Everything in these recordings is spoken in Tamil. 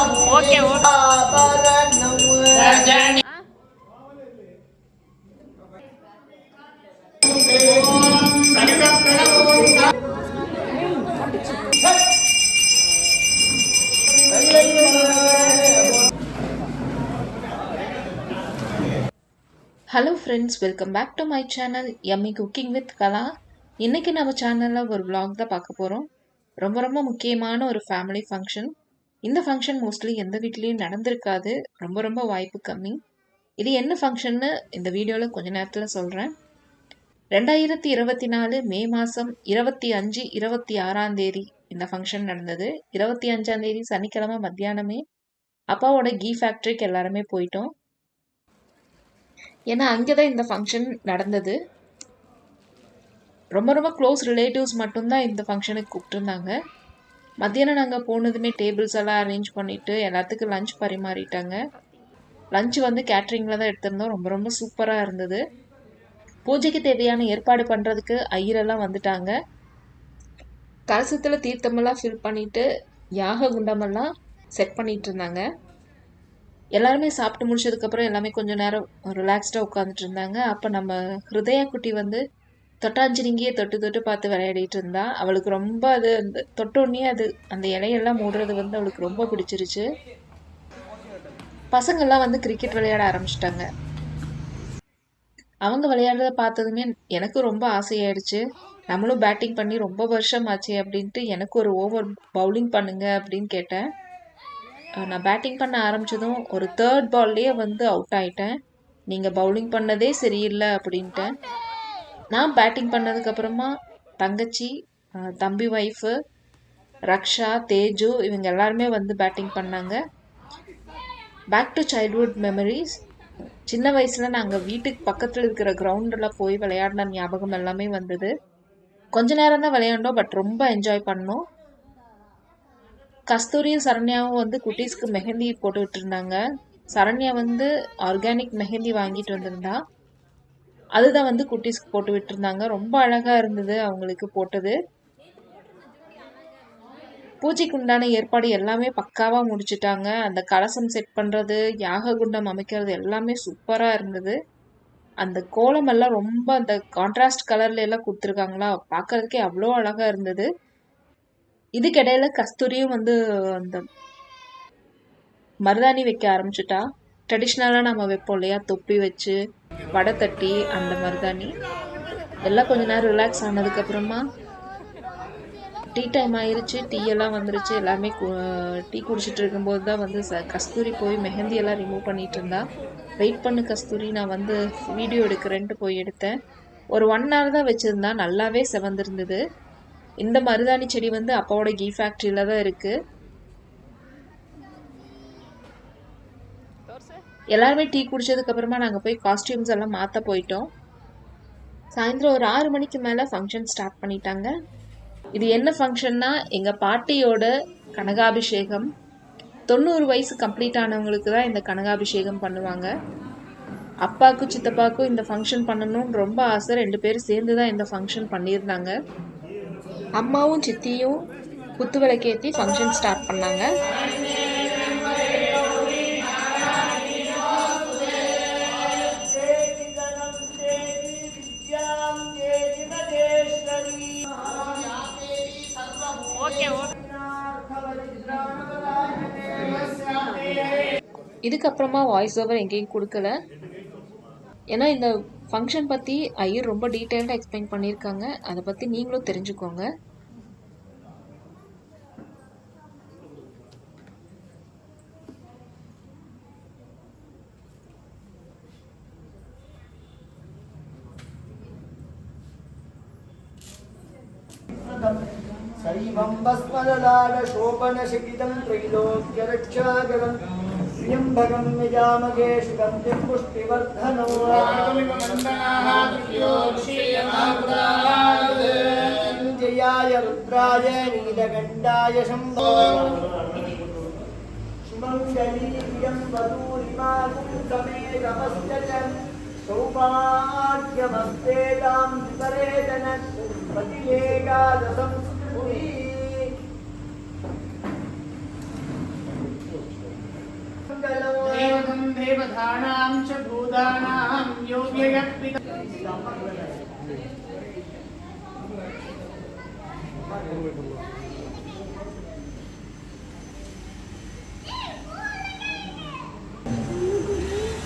Okay hello friends, welcome back to my channel Emmy cooking with Kala. இன்றைக்கி நம்ம சேனலில் ஒரு vlog தான் பார்க்க போகிறோம். ரொம்ப ரொம்ப முக்கியமான ஒரு ஃபேமிலி ஃபங்க்ஷன். இந்த ஃபங்க்ஷன் மோஸ்ட்லி எந்த வீட்லேயும் நடந்திருக்காது, ரொம்ப ரொம்ப வாய்ப்பு கம்மி. இது என்ன ஃபங்க்ஷன்னு இந்த வீடியோவில் கொஞ்ச நேரத்தில் சொல்கிறேன். 2024 மே மாதம் 25, 26ஆம் தேதி இந்த ஃபங்க்ஷன் நடந்தது. 25ஆம் தேதி சனிக்கிழமை மத்தியானமே அப்பாவோட கீ ஃபேக்ட்ரிக்கு எல்லாருமே போயிட்டோம். ஏன்னா அங்கே தான் இந்த ஃபங்க்ஷன் நடந்தது. ரொம்ப ரொம்ப க்ளோஸ் ரிலேட்டிவ்ஸ் மட்டும்தான் இந்த ஃபங்க்ஷனுக்கு கூப்பிட்டுருந்தாங்க. மத்தியானம் நாங்கள் போனதுமே டேபிள்ஸ் எல்லாம் அரேஞ்ச் பண்ணிவிட்டு எல்லாத்துக்கும் லஞ்ச் பரிமாறிட்டாங்க. லஞ்ச் வந்து கேட்ரிங்கில் தான் எடுத்திருந்தோம். ரொம்ப ரொம்ப சூப்பராக இருந்தது. பூஜைக்கு தேவையான ஏற்பாடு பண்ணுறதுக்கு ஐயரெல்லாம் வந்துட்டாங்க. கலசத்தில் தீர்த்தமெல்லாம் ஃபில் பண்ணிவிட்டு யாக குண்டமெல்லாம் செட் பண்ணிகிட்டு இருந்தாங்க. எல்லாருமே சாப்பிட்டு முடிச்சதுக்கப்புறம் எல்லாமே கொஞ்சம் நேரம் ரிலாக்ஸ்டாக உட்காந்துட்டு இருந்தாங்க. அப்போ நம்ம ஹிருதயா குட்டி வந்து தொட்டாஞ்சிரிங்கியே தொட்டு தொட்டு பார்த்து விளையாடிட்டு இருந்தா. அவளுக்கு ரொம்ப அது அந்த தொட்டோடனே அது அந்த இலையெல்லாம் மூடுறது வந்து அவளுக்கு ரொம்ப பிடிச்சிருச்சு. பசங்கள்லாம் வந்து கிரிக்கெட் விளையாட ஆரம்பிச்சிட்டாங்க. அவங்க விளையாடுறத பார்த்ததுமே எனக்கு ரொம்ப ஆசையாயிடுச்சு. நம்மளும் பேட்டிங் பண்ணி ரொம்ப வருஷம் ஆச்சு அப்படின்ட்டு எனக்கு ஒரு ஓவர் பவுலிங் பண்ணுங்க அப்படின்னு கேட்டேன். நான் பேட்டிங் பண்ண ஆரம்பித்ததும் ஒரு 3rd பால்லையே வந்து அவுட் ஆகிட்டேன். நீங்கள் பவுலிங் பண்ணதே சரியில்லை அப்படின்ட்டேன். நான் பேட்டிங் பண்ணதுக்கப்புறமா தங்கச்சி, தம்பி ஒய்ஃபு, ரக்ஷா, தேஜு இவங்க எல்லாருமே வந்து பேட்டிங் பண்ணாங்க. Back to childhood memories. சின்ன வயசில் நாங்கள் வீட்டுக்கு பக்கத்தில் இருக்கிற கிரவுண்டில் போய் விளையாடின ஞாபகம் எல்லாமே வந்தது. கொஞ்ச நேரம் தான் விளையாண்டோம், பட் ரொம்ப என்ஜாய் பண்ணோம். கஸ்தூரியும் சரண்யாவும் வந்து குட்டீஸ்க்கு மெஹந்தி போட்டுக்கிட்டு இருந்தாங்க. சரண்யா வந்து ஆர்கானிக் மெஹந்தி வாங்கிட்டு வந்திருந்தா. அதுதான் வந்து குட்டீஸ்க்கு போட்டு விட்டுருந்தாங்க. ரொம்ப அழகாக இருந்தது அவங்களுக்கு போட்டது. பூஜைக்கு உண்டான ஏற்பாடு எல்லாமே பக்காவாக முடிச்சுட்டாங்க. அந்த கலசம் செட் பண்ணுறது, யாக குண்டம் அமைக்கிறது எல்லாமே சூப்பராக இருந்தது. அந்த கோலம் எல்லாம் ரொம்ப அந்த கான்ட்ராஸ்ட் கலர்ல எல்லாம் கொடுத்துருக்காங்களா, பார்க்கறதுக்கே அவ்வளோ அழகாக இருந்தது. இதுக்கிடையில கஸ்தூரியும் வந்து அந்த மருதாணி வைக்க ஆரம்பிச்சுட்டா. ட்ரெடிஷ்னலாக நம்ம வைப்போம் இல்லையா, தொப்பி வச்சு வடை தட்டி அந்த மருதாணி எல்லாம் கொஞ்ச நேரம் ரிலாக்ஸ் ஆனதுக்கப்புறமா டீ டைம் ஆயிருச்சு. டீ எல்லாம் வந்துருச்சு. எல்லாருமே டீ குடிச்சிட்டு இருக்கும்போது தான் வந்து கஸ்தூரி போய் மெஹந்தி எல்லாம் ரிமூவ் பண்ணிட்டு இருந்தா. வெயிட் பண்ணு கஸ்தூரி, நான் வந்து வீடியோ எடுக்கிறேன்ட்டு போய் எடுத்தேன். ஒரு 1 hour தான் வச்சுருந்தா, நல்லாவே செவந்திருந்தது. இந்த மருதாணி செடி வந்து அப்பாவோட கீ ஃபேக்ட்ரியில தான் இருக்குது. எல்லாருமே டீ குடிச்சதுக்கப்புறமா நாங்கள் போய் காஸ்டியூம்ஸ் எல்லாம் மாற்ற போயிட்டோம். சாயந்தரம் ஒரு 6 மணிக்கு மேலே ஃபங்க்ஷன் ஸ்டார்ட் பண்ணிட்டாங்க. இது என்ன ஃபங்க்ஷன்னா, எங்கள் பாட்டியோட கனகாபிஷேகம். 90 வயசு கம்ப்ளீட் ஆனவங்களுக்கு தான் இந்த கனகாபிஷேகம் பண்ணுவாங்க. அப்பாவுக்கும் சித்தப்பாவுக்கும் இந்த ஃபங்க்ஷன் பண்ணணும்னு ரொம்ப ஆசை. 2 பேரும் சேர்ந்து தான் இந்த ஃபங்க்ஷன் பண்ணியிருந்தாங்க. அம்மாவும் சித்தியும் குத்து விளக்கேற்றி ஃபங்க்ஷன் ஸ்டார்ட் பண்ணாங்க. இதுக்கப்புறமா வாய்ஸ் ஓவர் எங்கேயும் கொடுக்கல. ஏன்னா இந்த ஃபங்க்ஷன் பற்றி ஐயர் ரொம்ப டீட்டெயில்டாக எக்ஸ்பிளைன் பண்ணியிருக்காங்க. அதை பற்றி நீங்களும் தெரிஞ்சுக்கோங்க. शोभनशकितं त्रैलोक्यरक्षाकरं त्र्यम्बकं यजामहे शुकं पुष्टिवर्धनो जयाय रुद्राय नीलकण्ठाय शम्भो सुमङ्गलीयं वधूरिमागुं समेतमस्य सौभाग्यमस्तेदां विपरेदन पतिलेकादशं सर्वधानां च भूतानां योग्ययः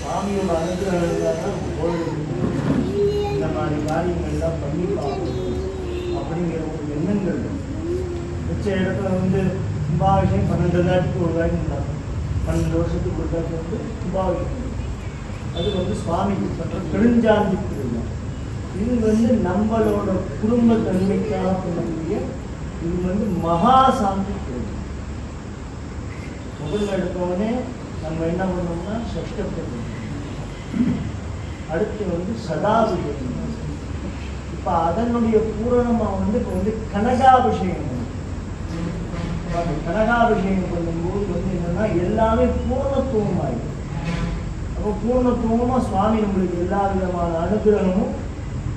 சுவாமியோட அனுகிரகம் இந்த மாதிரி காரியங்கள்லாம் பண்ணி பார்க்கணும் அப்படிங்கிற ஒரு எண்ணங்கள் மிச்ச இடத்துல கும்பாபிஷேகம் 12 தாட்டிக்கு ஒரு வாட்டி நடக்கும். 12 வருஷத்துக்கு ஒரு தாட்டி கும்பாபிஷேகம். அது சுவாமிக்கு பண்ற பெருஞ்சாந்தி திருவிழா. இது நம்மளோட குடும்ப தன்மைக்காக பண்ணக்கூடிய இது மகா சாந்தி திருவிழா. முதல்ல எடுத்தோடனே நம்ம என்ன பண்ணோம்னா சஷ்டப்பட்டு, அடுத்து சதாபிஷேகம். இப்போ அதனுடைய பூரணமாக இப்போ கனகாபிஷேகம். அந்த கனகாபிஷேகம் பண்ணும்போது என்னன்னா எல்லாமே பூர்ணத்துவம் ஆயிடும். அப்போ பூர்ணத்துவமாக சுவாமி நம்மளுக்கு எல்லா விதமான அனுகிரகமும்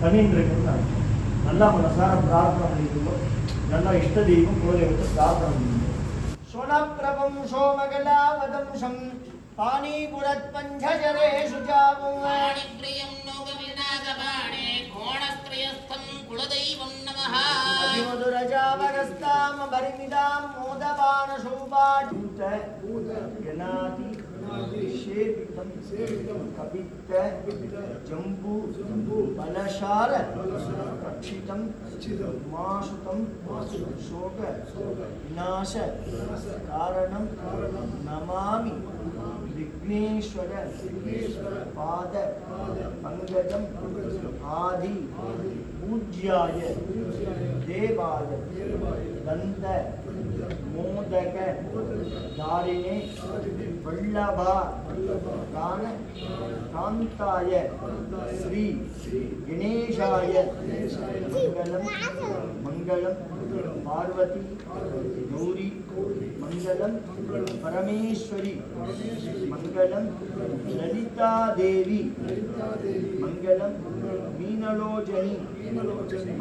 பண்ணிட்டு இருக்குன்னு அர்த்தம். நல்லா மனசார பிரார்த்தனை பண்ணிருக்கோம். நல்லா இஷ்ட தெய்வம் குலதெய்வத்தை பிரார்த்தனை பண்ணிருக்கோம். सोनप्रभं सोमकलावदंशं पाणिपुरत्पञ्चजरेषु जावं वाणिप्रियं नौगविनागबाणे कोणत्रयस्थं कुलदैवं नमः मधुरजावरस्तां परिमिदां मोदपानशोभाढूत गणाति सेवितं कपित्त जम्बू बलशार रक्षितं मासुतं शोक विनाश कारणं नमामि विघ्नेश्वर पाद पंकजं आदि पूज्याय देवाय दंत मोदक धारिणे वल्लभा कान कांताय श्री गणेशाय मंगलम मंगलम पार्वती गौरी मंगलम परमेश्वरी मंगलम ललिता देवी मंगलम मीनलोचनी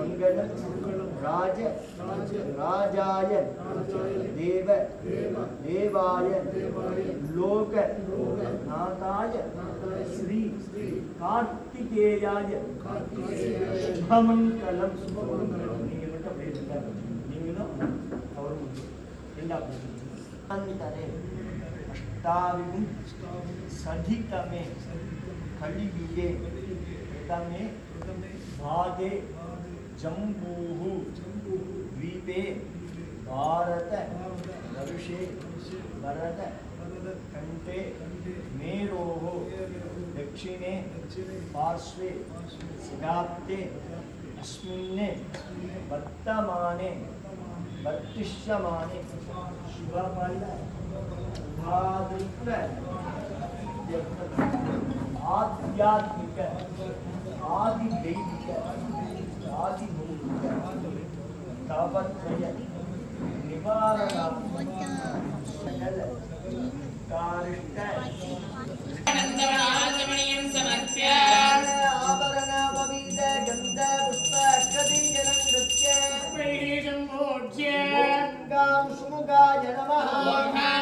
मंगलम राज राजाय देव देवाय लोक नाथाय श्री कार्तिकेयाय शुभमंगलम. நீங்க மட்டும் பேசுங்க, நீங்களும் அவரும் अंतरे अष्टाविं सधितमे कलियुगे तमे भागे जम्बूः द्वीपे भारत वर्षे भरत कंठे मेरोः दक्षिणे पार्श्वे सिगाप्ते अस्मिन्ने वर्तमाने वर्तिष्यमाने शुभफल आध्यात्मिक आदिदैविक आदिभौतिक तापत्रय निवारणात्मक सकल कारिष्ट आनन्दवनाचमणीयं समर्प्य आभरण पवित्र गन्ध पुष्प अक्षदीजनं नृत्य प्रीतिं पूज्य गां सुमुखाय नमः ॐ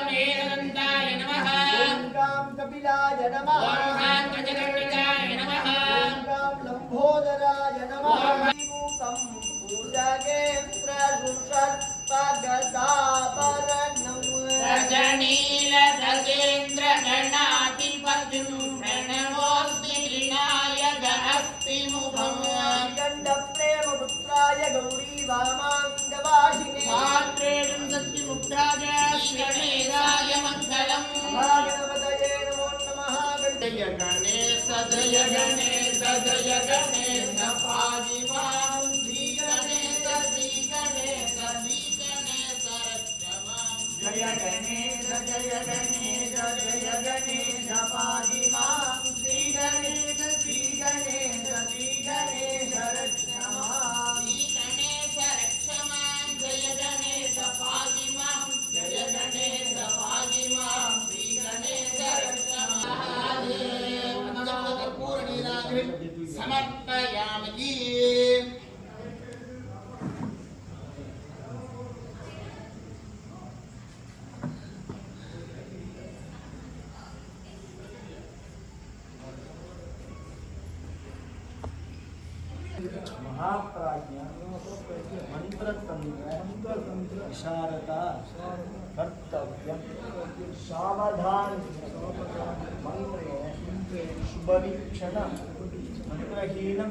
वेदनन्दाय नमः ॐ कपिलाय नमः ॐ गजकर्णिकाय नमः ॐ लम्बोदराय नमः मूकं पूजकेन्द्र सुषत्पगदाभरणं रजनीलगजेन्द्र गणाधिपतिं प्रणमोऽस्मि विनायक हस्तिमुखम् गण्डप्रेमपुत्राय गौरी वामाङ्गवासिने सात्रेणं सत्यमुक्ताय श्रीगणेशाय मङ्गलम् महागणपतये नमो नमः. जय गणेश जय गणेश जय गणेश पाहि मां श्री गणेश श्री गणेश श्री गणेश रक्ष मां जय गणेश जय गणेश जय गणेश पाहि मां श्री गणेश श्री गणेश श्री गणेश रक्ष मां. श्री गणेश रक्ष मां जय गणेश पाहि मां जय गणेश पाहि मां श्री गणेश रक्ष महादेव कर्पूरनीराजनं समर्पयामि महाप्राज्ञ मंत्रतंत्र विशारदा कर्तव्य सावधान मंत्रेण शुभवीक्षण मंत्रहीनं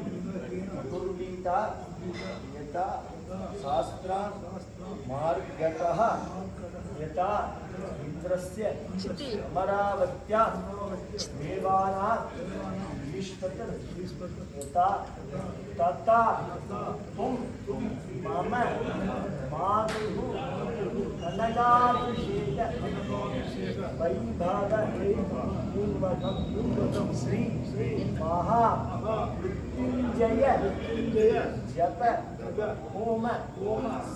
कुर्वीता यथा शास्त्रा मार्गतः यथा इंद्रस्य अमरावत्यां देवानां यथा तथा तुम मम मातुः कनकाभिषेक वैभवपूर्वकं श्री महामृत्युंजय जप होम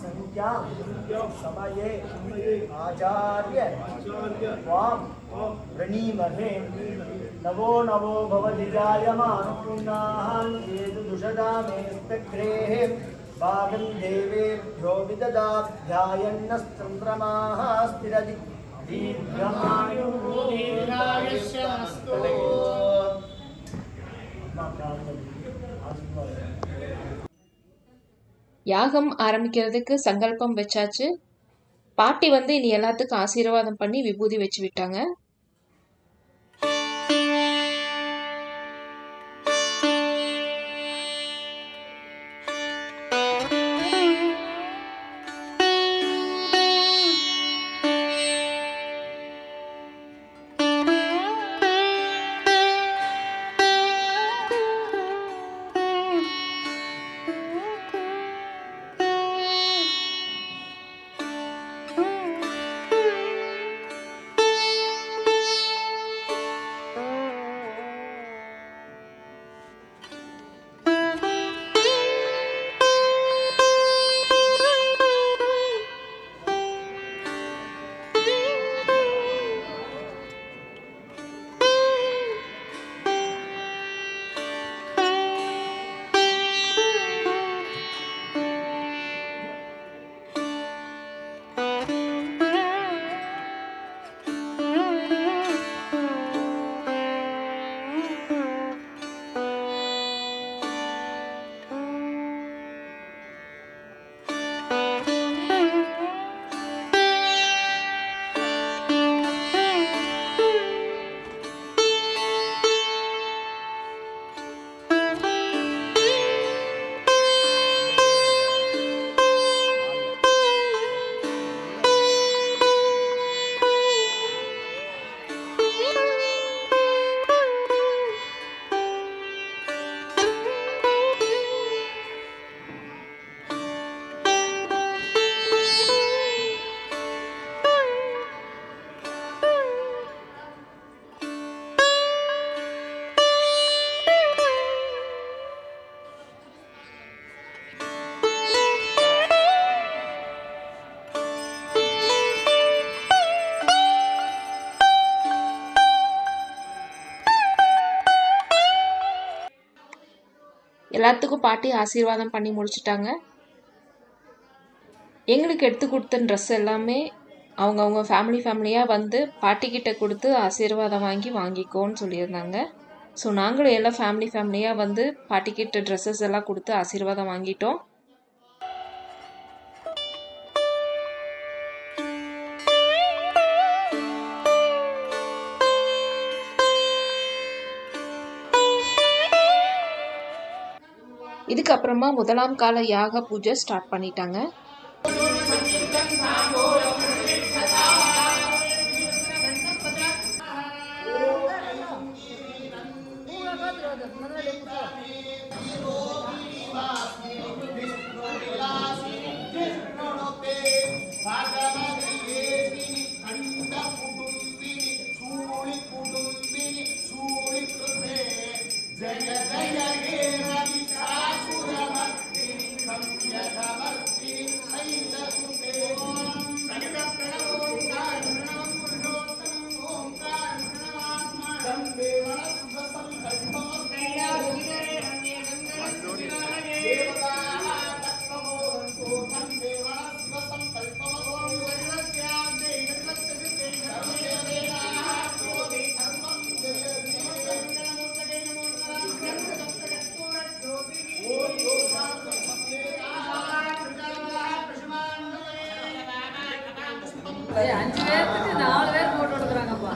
संख्या समये आचार्य त्वां प्रणीमहे नवो नवो भवति जायमानपुण्णान् येतु दुषदामेस्तग्रेः भागं देवेभ्यो विददाध्यायन्नस्त्रमाः स्थिरति दीर्घमायुः दीर्घायुष्यमस्तु யாகம் ஆரம்பிக்கிறதுக்கு சங்கல்பம் வச்சாச்சு. பாட்டி வந்து இனி எல்லாத்துக்கும் ஆசீர்வாதம் பண்ணி விபூதி வச்சு விட்டாங்க. எல்லாத்துக்கும் பாட்டி ஆசீர்வாதம் பண்ணி முடிச்சிட்டாங்க. எங்களுக்கு எடுத்து கொடுத்த ட்ரெஸ் எல்லாமே அவங்கவுங்க ஃபேமிலியாக வந்து பாட்டிக்கிட்ட கொடுத்து ஆசீர்வாதம் வாங்கிக்கோன்னு சொல்லியிருந்தாங்க. ஸோ நாங்களும் எல்லாம் ஃபேமிலியாக வந்து பாட்டிக்கிட்ட ட்ரெஸ்ஸஸ் எல்லாம் கொடுத்து ஆசீர்வாதம் வாங்கிட்டோம். இதுக்கப்புறமா முதலாம் கால யாக பூஜை ஸ்டார்ட் பண்ணிட்டாங்க. 5 பேருக்கு 4 பேர் போட்டோ எடுக்கிறாங்கப்பா.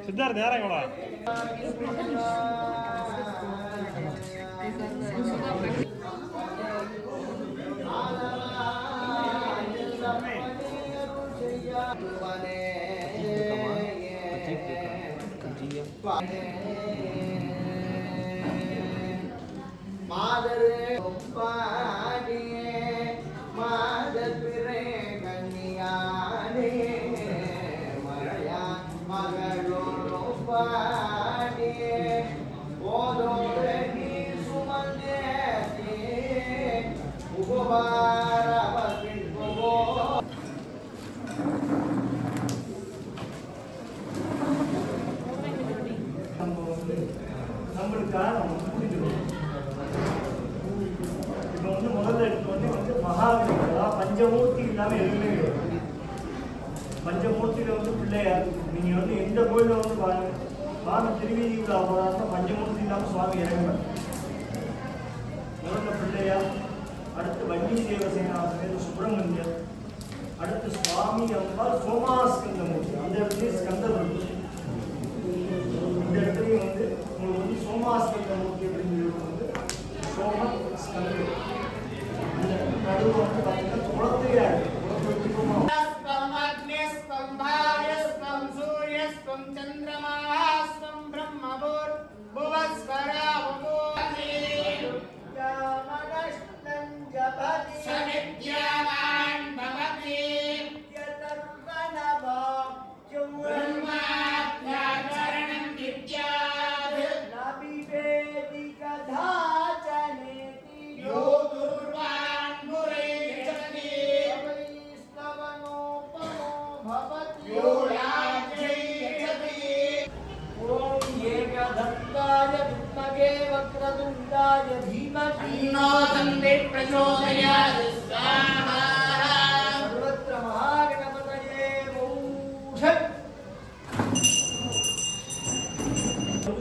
சித்தார்த்த நேரங்களா மாதரே பாடியே மாதர் பிறை கன்னியானே மழையா மகளோடும் பாடியே போதோடு நீ சுமந்தே உபகாரவ பின்போ நம்மளுக்காக நம்ம புரிஞ்சுக்கணும். இப்போ முதல்ல எடுத்து மகாவிஷ்ணு பஞ்சமூர்த்தி இல்லாமல் எதுவுமே கிடையாது. பஞ்சமூர்த்தியில் பிள்ளையார் நீங்கள் எந்த கோயிலில் பாருங்க வாரம் திருவீதி உள்ள அவதாரம் பஞ்சமூர்த்தி இல்லாமல் சுவாமி இறங்குவார். முதல்ல பிள்ளையார், அடுத்து வன்னி தேவசேனாசன் சுப்பிரமணியர், அடுத்து சுவாமி அம்பாள் சோமாஸ்கந்தமூர்த்தி. அந்த இடத்துல ஸ்கந்தர் இருக்கு. இந்த இடத்துலையும் உங்களுக்கு சோமாஸ்கந்தமூர்த்தி அப்படிங்கிறது சோம ஸ்கந்தர். அந்த நடுவில் பார்த்தீங்கன்னா குளத்தையா இருக்கு.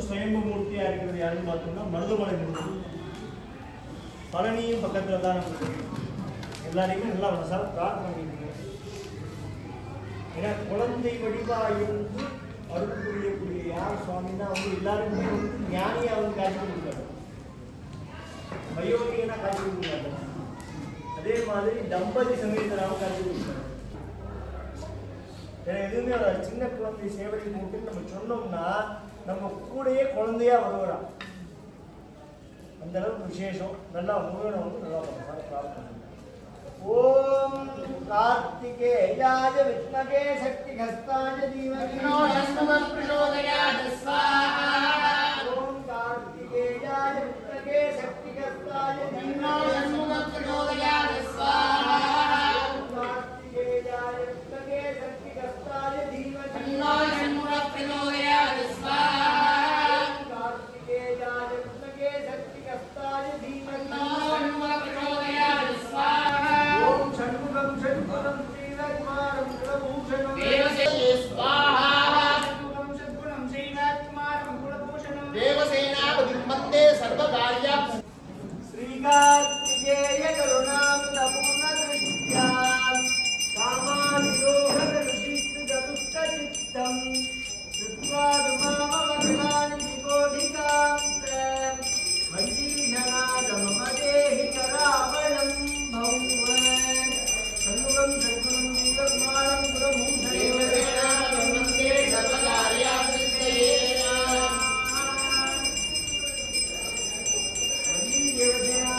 சுயம்புமூர்த்தியா இருக்கிறது யாருன்னு பார்த்தோம்னா மருதமலை மூர்த்தி. பழனியும் பக்கத்துல தான் நமக்கு எல்லாரையுமே நல்லா மனசால பிரார்த்தனை பண்ணிட்டு ஏன்னா குழந்தை வடிவாயிருந்து அருள் புரியக்கூடிய யார் சுவாமின்னா எல்லாருமே ஞானியா காட்சி கொடுக்காரு, வயோதிகனா காட்சி கொடுக்காரு. அதே மாதிரி தம்பதி சமயத்தினாலும் காட்சி கொடுக்காரு. ஏன்னா எதுவுமே சின்ன குழந்தை சேவடி மூட்டுன்னு நம்ம சொன்னோம்னா நம்ம கூடயே குழந்தையா வருவாராம். அந்த அளவுக்கு விசேஷம். நல்லா முருகனை நல்லா பிரார்த்தனை. ஓம் கார்த்திகேயாய வித்மகே சக்திஹஸ்தாய தீமஹி பிரச்சோதயாத் ஸ்வாஹா. ஓம் கார்த்திகேயாய வித்மகே சக்திஹஸ்தாய பிரச்சோதயாத் ஸ்வாஹா. ஓம் கார்த்திகேயாய வித்மகே சக்திஹஸ்தாய தீமஹி பிரச்சோதயாத் ஸ்வாஹா. ஓம் கார்த்திகேயாய வித்மகே சக்திஹஸ்தாய தீமஹி பிரச்சோதயாத் ஸ்வாஹா. ஓம் ஷண்முகம் ஷண்முகம் ஸ்ரீரத்மாரம் குலபூஷணம் தேவசேன ஸ்வாஹா. ஷண்முகம் ஷண்முகம் ஸ்ரீரத்மாரம் குலபூஷணம் தேவசேனாபதிம் வந்தே சர்வகார்யம். श्रीकार्तिकेय करुणामृत पूर्ण दृष्ट्यां कामादिलोहन ऋषिकृतदुष्टचित्तं श्रुत्वा मामवदनानि विकोटिकान्तं मञ्जीषणादममदेहि करावणं भौवन् षण्मुखं षण्मुखं जीवकुमारं गुरुभूषणे தேவசேனாபதிம் வந்தே சர்வகார்யம் சித்தயே. देवसेना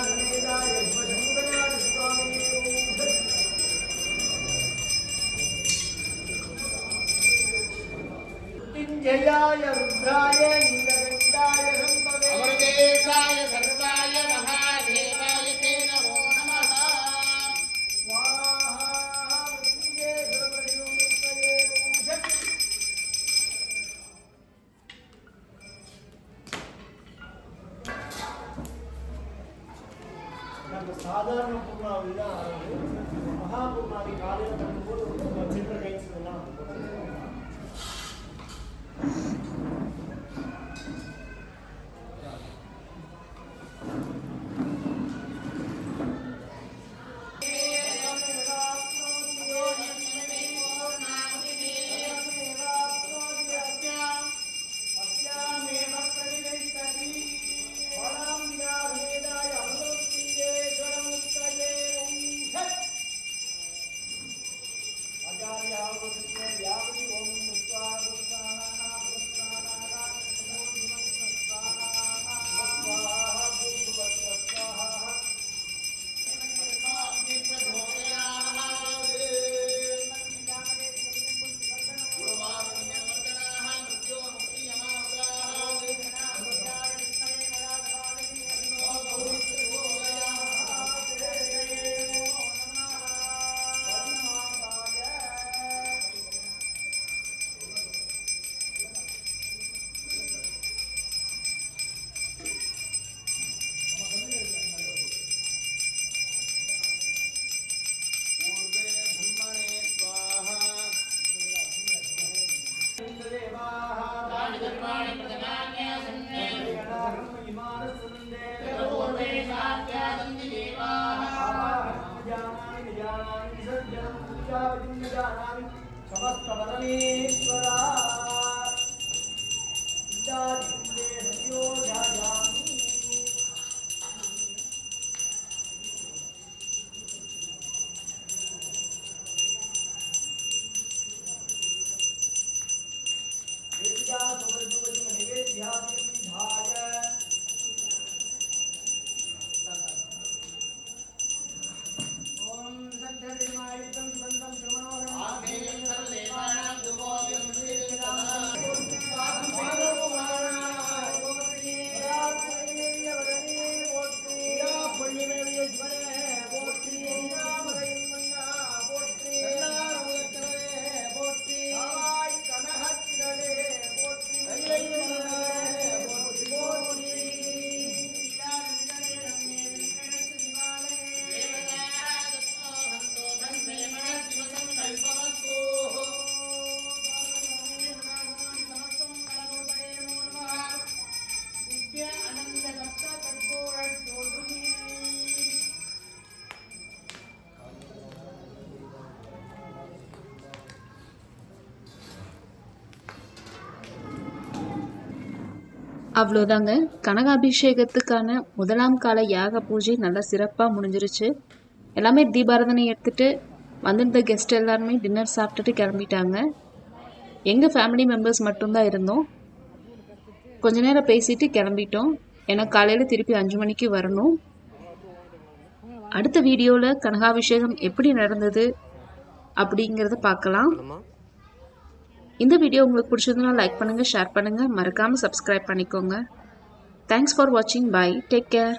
அந்த சாதாரண பூர்ணாவளி தான் ஆகுது. மகா பூர்ணாவளி காலையில் பண்ணும்போது சின்ன கைஸ் எல்லாம் समस्त परमेश्वरा सत्यो जायामि वेदिका सुवर्जुवति नैवेद्यादि विधाय ओम सद्धर्मायितं सन्तं श्रवणोरं आमेयं सर्वदेवानां दुर्गोऽयं அவ்வளோதாங்க. கனகாபிஷேகத்துக்கான முதலாம் கால யாக பூஜை நல்லா சிறப்பாக முடிஞ்சிருச்சு. எல்லாமே தீபாரதனை எடுத்துகிட்டு வந்திருந்த கெஸ்ட் எல்லாருமே டின்னர் சாப்பிட்டுட்டு கிளம்பிட்டாங்க. எங்கள் ஃபேமிலி மெம்பர்ஸ் மட்டும்தான் இருந்தோம். கொஞ்ச நேரம் பேசிட்டு கிளம்பிட்டோம். ஏன்னா காலையில் திருப்பி 5 மணிக்கு வரணும். அடுத்த வீடியோவில் கனகாபிஷேகம் எப்படி நடந்தது அப்படிங்கிறத பார்க்கலாம். இந்த வீடியோ உங்களுக்கு பிடிச்சதுன்னா லைக் பண்ணுங்கள், ஷேர் பண்ணுங்கள், மறக்காமல் சப்ஸ்கிரைப் பண்ணிக்கோங்க. தேங்க்ஸ் ஃபார் வாட்சிங். பை. Take care.